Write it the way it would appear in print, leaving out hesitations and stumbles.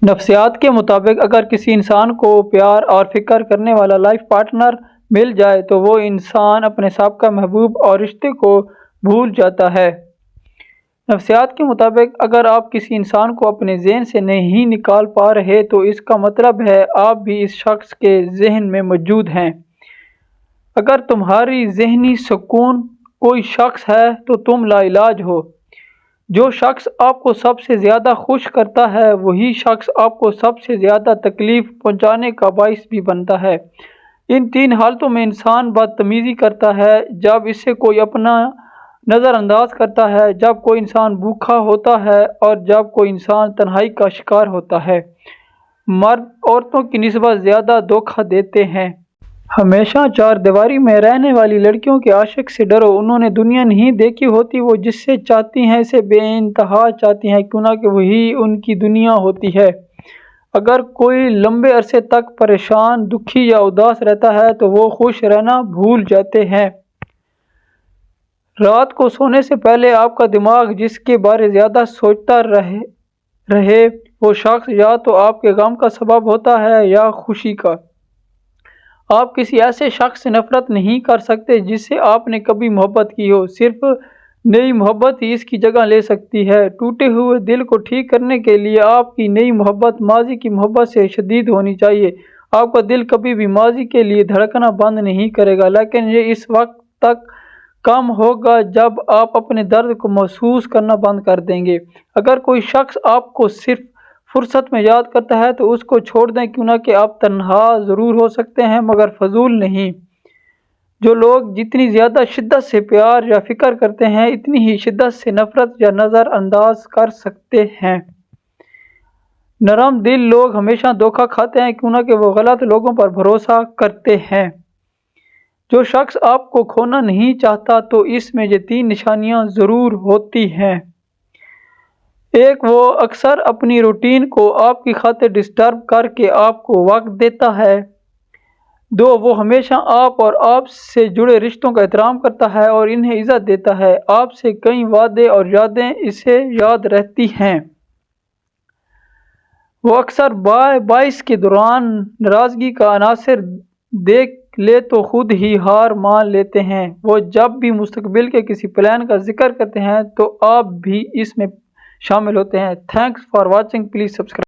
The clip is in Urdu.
نفسیات کے مطابق اگر کسی انسان کو پیار اور فکر کرنے والا لائف پارٹنر مل جائے تو وہ انسان اپنے سابقہ محبوب اور رشتے کو بھول جاتا ہے۔ نفسیات کے مطابق اگر آپ کسی انسان کو اپنے ذہن سے نہیں نکال پا رہے تو اس کا مطلب ہے آپ بھی اس شخص کے ذہن میں موجود ہیں۔ اگر تمہاری ذہنی سکون کوئی شخص ہے تو تم لا علاج ہو۔ جو شخص آپ کو سب سے زیادہ خوش کرتا ہے وہی شخص آپ کو سب سے زیادہ تکلیف پہنچانے کا باعث بھی بنتا ہے۔ ان تین حالتوں میں انسان بدتمیزی کرتا ہے: جب اسے کوئی اپنا نظر انداز کرتا ہے، جب کوئی انسان بھوکا ہوتا ہے اور جب کوئی انسان تنہائی کا شکار ہوتا ہے۔ مرد عورتوں کی نسبت زیادہ دھوکہ دیتے ہیں۔ ہمیشہ چار دیواری میں رہنے والی لڑکیوں کے عاشق سے ڈرو، انہوں نے دنیا نہیں دیکھی ہوتی، وہ جس سے چاہتی ہیں اسے بے انتہا چاہتی ہیں کیونکہ وہی ان کی دنیا ہوتی ہے۔ اگر کوئی لمبے عرصے تک پریشان، دکھی یا اداس رہتا ہے تو وہ خوش رہنا بھول جاتے ہیں۔ رات کو سونے سے پہلے آپ کا دماغ جس کے بارے زیادہ سوچتا رہے وہ شخص یا تو آپ کے غم کا سبب ہوتا ہے یا خوشی کا۔ آپ کسی ایسے شخص سے نفرت نہیں کر سکتے جس سے آپ نے کبھی محبت کی ہو، صرف نئی محبت ہی اس کی جگہ لے سکتی ہے۔ ٹوٹے ہوئے دل کو ٹھیک کرنے کے لیے آپ کی نئی محبت ماضی کی محبت سے شدید ہونی چاہیے۔ آپ کا دل کبھی بھی ماضی کے لیے دھڑکنا بند نہیں کرے گا، لیکن یہ اس وقت تک کم ہوگا جب آپ اپنے درد کو محسوس کرنا بند کر دیں گے۔ اگر کوئی شخص آپ کو صرف فرصت میں یاد کرتا ہے تو اس کو چھوڑ دیں کیونکہ آپ تنہا ضرور ہو سکتے ہیں مگر فضول نہیں۔ جو لوگ جتنی زیادہ شدت سے پیار یا فکر کرتے ہیں اتنی ہی شدت سے نفرت یا نظر انداز کر سکتے ہیں۔ نرم دل لوگ ہمیشہ دھوکہ کھاتے ہیں کیونکہ وہ غلط لوگوں پر بھروسہ کرتے ہیں۔ جو شخص آپ کو کھونا نہیں چاہتا تو اس میں یہ تین نشانیاں ضرور ہوتی ہیں: ایک، وہ اکثر اپنی روٹین کو آپ کی خاطر ڈسٹرب کر کے آپ کو وقت دیتا ہے۔ دو، وہ ہمیشہ آپ اور آپ سے جڑے رشتوں کا احترام کرتا ہے اور انہیں عزت دیتا ہے۔ آپ سے کئی وعدے اور یادیں اسے یاد رہتی ہیں۔ وہ اکثر باعث کے دوران ناراضگی کا عنصر دیکھ لے تو خود ہی ہار مان لیتے ہیں۔ وہ جب بھی مستقبل کے کسی پلان کا ذکر کرتے ہیں تو آپ بھی اس میں شامل ہوتے ہیں۔ Thanks for watching, please subscribe.